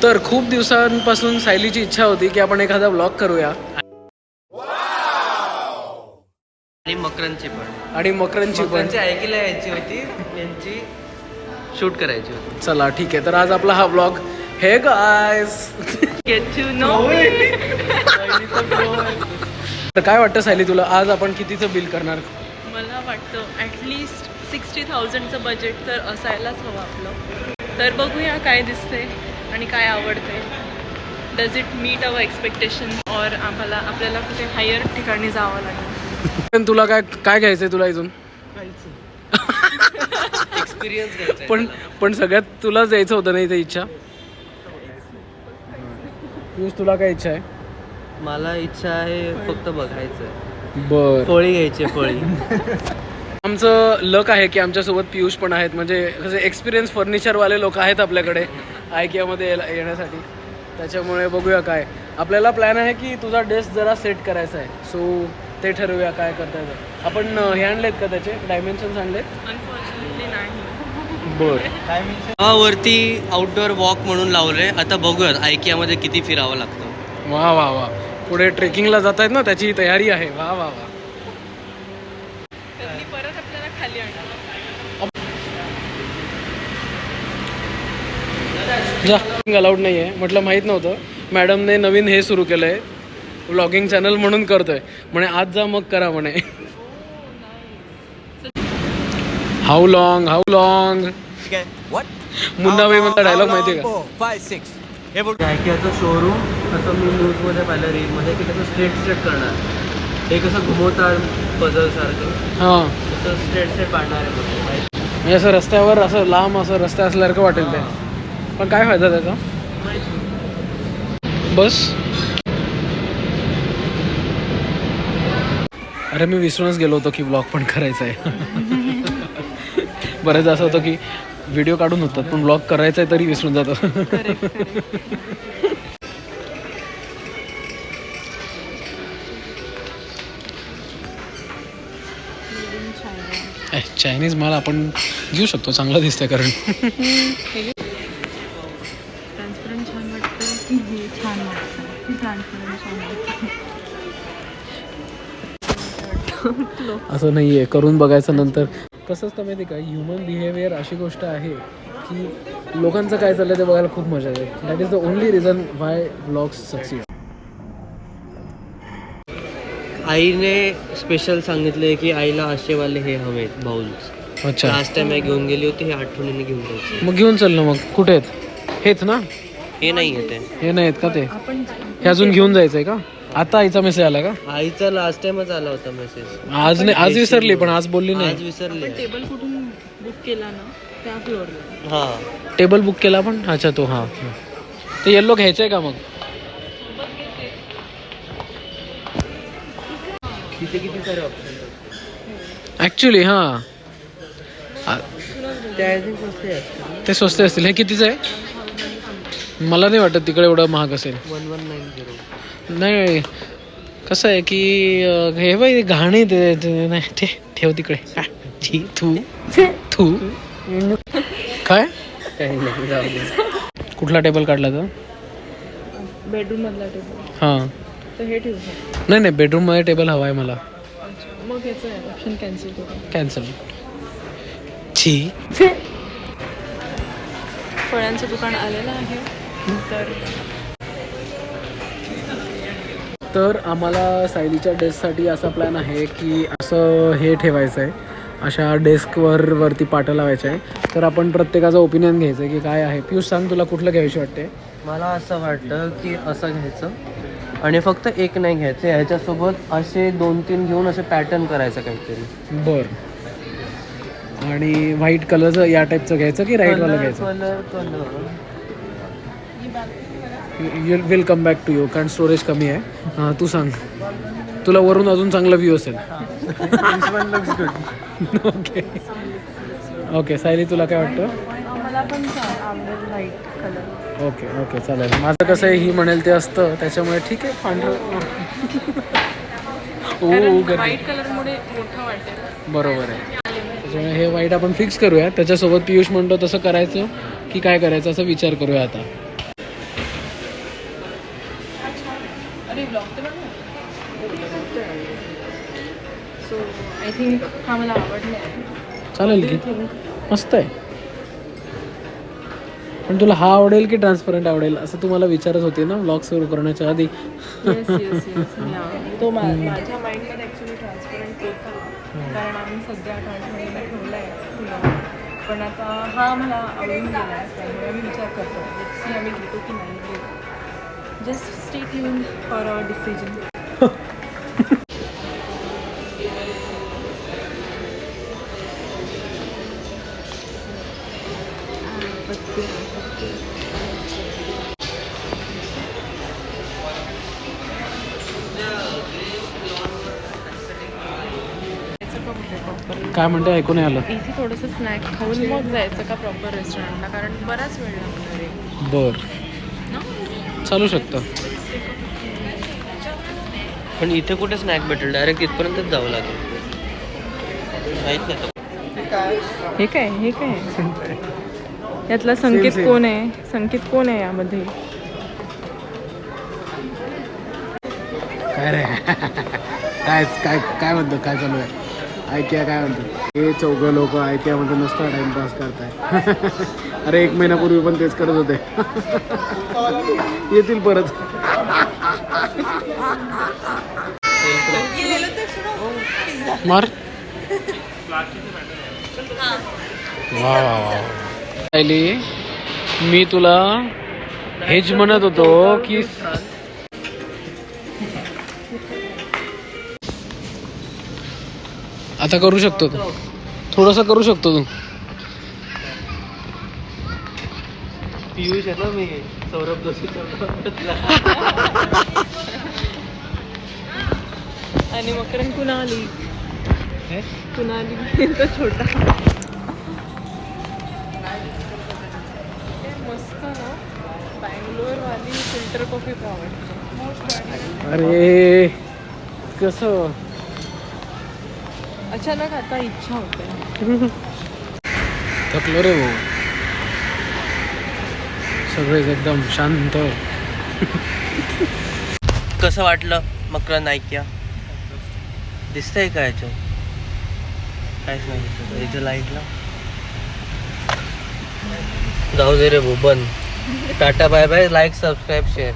तर खूप दिवसांपासून सायलीची इच्छा होती की आपण एखादा व्लॉग करूया आणि मकरांची पण ऐकायला यायची होती, यांची शूट करायची होती. चला ठीक आहे, तर आज आपला हा व्लॉग हे गाईज गेट टू नो. तर काय वाटतं सायली तुला, आज आपण कितीचं बिल करणार? मला वाटतं ॲटलिस्ट 60,000चं बजेट तर असायलाच हवं आपलं. तर बघूया काय दिसते आणि काय आवडते. Does it meet our expectation और आपल्याला कुठे हायर ठिकाणी जावं लागेल. तुला काय काय घ्यायचंय तुला इथून? एक्सपिरियन्स घ्यायचा. पण सगळ्यात तुलाच जायचं होतं नाही ते इच्छा. तुला काय इच्छा आहे? मला इच्छा आहे फक्त बघायचं. बर, फळी घ्यायची, फळी. आमचं लक आहे की आमच्यासोबत पियुष पण आहेत, म्हणजे कसे एक्सपिरियन्स फर्निचरवाले लोक आहेत आपल्याकडे आयकियामध्ये येण्यासाठी. त्याच्यामुळे बघूया काय आपल्याला प्लॅन आहे की तुझा डेस्क जरा सेट करायचा आहे. सो ते ठरवूया काय करता येतं. आपण हे आणलेत का, त्याचे डायमेन्शन्स आणलेत? अनफॉर्च्युनेटली नाही. बरं, वरती आउटडोअर वॉक म्हणून लावलंय. आता बघूयात आयकियामध्ये किती फिरावं लागतं. वा वा वा, पुढे ट्रेकिंगला जात आहेत ना, त्याची तयारी आहे. वा वा वा. त्यांनी परत आपल्याला खाली आणलं. जा, अलाउड नाही आहे म्हटलं, माहीत नव्हतं. मॅडमने नवीन हे सुरू केलं आहे, व्लॉगिंग चॅनल म्हणून करतोय म्हणे. आज जा मग करा म्हणे. हाऊ लॉंग मुन्नाबाई म्हणता डायलॉग माहिती आहे का? आयकियाचं शोरूम असं मी न्यूजमध्ये पाहिलं, रीलमध्ये, की त्याचं स्ट्रेट करणार. हे कसं घुमवतात पझल सारखं, हां, तसं स्ट्रेट पाडणार आहे. म्हणजे असं रस्त्यावर असं लांब असं रस्ता असल्यासारखं वाटेल ते. पण काय फायदा त्याचा? बस. अरे मी विसरूनच गेलो होतो की व्लॉग पण करायचा आहे. बरेच असं होतं की व्हिडिओ काढून होतात पण व्लॉग करायचा आहे तरी विसरून जातो. चायनीज माल आपण घेऊ शकतो, चांगला दिसतंय. कारण ट्रान्सपरंट छान वाटतं की हे छान वाटतं? ट्रान्सपरंट छान वाटतं. असं नाही आहे, करून बघायचं नंतर. कसं असतं माहिती का, ह्युमन बिहेवियर अशी गोष्ट आहे की लोकांचं काय चाललं ते बघायला खूप मजा येते. That is the only reason why vlogs succeed. आईने स्पेशल सांगितले की आईला असेवाले हे हवेत बाउल्स. अच्छा, लास्ट टाइम घेऊन गेली होती, हे आठवणीने घेऊन जायची. मग घेऊन चल ना. मग कुठे आहेत? हेच ना? हे नाही येते, हे नाही आहेत का ते? आपण हे अजून घेऊन जायचंय का? आता आईचा मेसेज आला का? आईचा लास्ट टाइमच आला होता मेसेज. आज नाही, आज विसरली, पण आज बोलली आज नाही. विसरले. टेबल कुठून बुक केला ना त्या फ्लोअरला. हा, टेबल बुक केला पण. अच्छा, तो हां. ते येल्लो घ्यायचंय का? मग तिथे किती सारे ऑप्शन. ॲक्च्युली हां, ते स्वस्त असतील. हे कितीचं आहे? मला नाही वाटत तिकडे एवढं महाग असेल. 1190. नाही, कसं आहे की हे बाई घाणे ते नाही, ते ठेव तिकडे. थू काय काही नाही, जाऊ दे. कुठला टेबल काढला तर? बेडरूम मधला टेबल. हां, तर हे ठेवू. नाही बेडरूममध्ये टेबल हवा आहे मला. मग याचं ऑप्शन कॅन्सल करू. कॅन्सल. छी. फळांचं दुकान आलेलं आहे. तर आम्हाला सायलीच्या डेस्कसाठी असा प्लॅन आहे की असं हे ठेवायचं आहे, अशा वरती पाटं लावायचं आहे. तर आपण प्रत्येकाचं ओपिनियन घ्यायचं आहे की काय आहे. पियुष सांग, तुला कुठलं घ्यायची वाटते? मला असं वाटतं की असं घ्यायचं आणि फक्त एक नाही घ्यायचं, ह्याच्यासोबत असे 2-3 घेऊन असे पॅटर्न करायचं काहीतरी. बरं. आणि व्हाईट कलरचं या टाईपचं घ्यायचं की राईटवालं घ्यायचं? Colour you will come back to you, कारण स्टोरेज कमी आहे. हां, तू सांग, तुला वरून अजून चांगला व्ह्यू असेल. ओके सायली, तुला काय वाटतं? मला पण आवडेल व्हाईट कलर. ओके चालेल. माझं कसं आहे, ही म्हणेल ते असतं, त्याच्यामुळे ठीक आहे. पांढरं व्हाईट कलरमुळे मोठं वाटेल. बरोबर आहे. त्याच्यामुळे हे व्हाईट आपण फिक्स करूया. त्याच्यासोबत पियुष म्हणतो तसं करायचं की काय करायचं असं विचार करूया आता. अरे ब्लॉग ते सो आय थिंक हा मला आवडला आहे. चालेल की मस्त आहे. पण तुला हा आवडेल की ट्रान्सपरंट आवडेल असं तुम्हाला विचारत होती ना ब्लॉग सुरू करण्याच्या आधी. येस येस येस तो माझ्या माइंडमध्ये ॲक्च्युली ट्रान्सपरंट होता, कारण आम्ही सध्या ट्रान्सपरंटला ठेवला आहे. पण आता हा मला आवडून गेला आहे, त्यामुळे मी विचार करतो सी आम्ही घेतो की नाही घेतो. Just stay tuned for our decision. काय म्हणते ऐकून नाही आलं. इथे थोडंसं स्नॅक खाऊन मग जायचं का प्रॉपर रेस्टॉरंटला, कारण बराच वेळ लागणार आहे. बर चालू शकतं. पण इथे कुठे स्नॅक भेटेल, डायरेक्ट इथपर्यंतच जावं लागेल. माहीत नाही तर. हे काय यातला संकेत Same. कोण आहे? संकेत कोण आहे यामध्ये? काय रे काय काय काय म्हणतो, काय चालू आहे? ऐक्या काय म्हणतो? हे चौघं लोक ऐक्या म्हणतो नुसता टाइमपास करताय. अरे 1 महिन्यापूर्वी पण तेच करत होते. येतील परत. मार वा वा वा. मी तुला हेच म्हणत होतो की आता करू शकतो तू, थोडंसं करू शकतो तू. पियुष आहे ना मी, सौरभ जोशी. आणि मकरन कुणाली तो छोटा. मस्त ना, बँगलोरवाली फिल्टर कॉफी आवडते. अरे कसं अचानक आता इच्छा होते. थकलो रे भाऊ, सगळेच एकदम शांत. कसं वाटलं मकरन नाईकिया? दिसतंय का याच्यात? काहीच नाही दिसत इथे लाईटला. जाऊ दे रे भाऊ, बंद. Tata bye bye. Like subscribe share.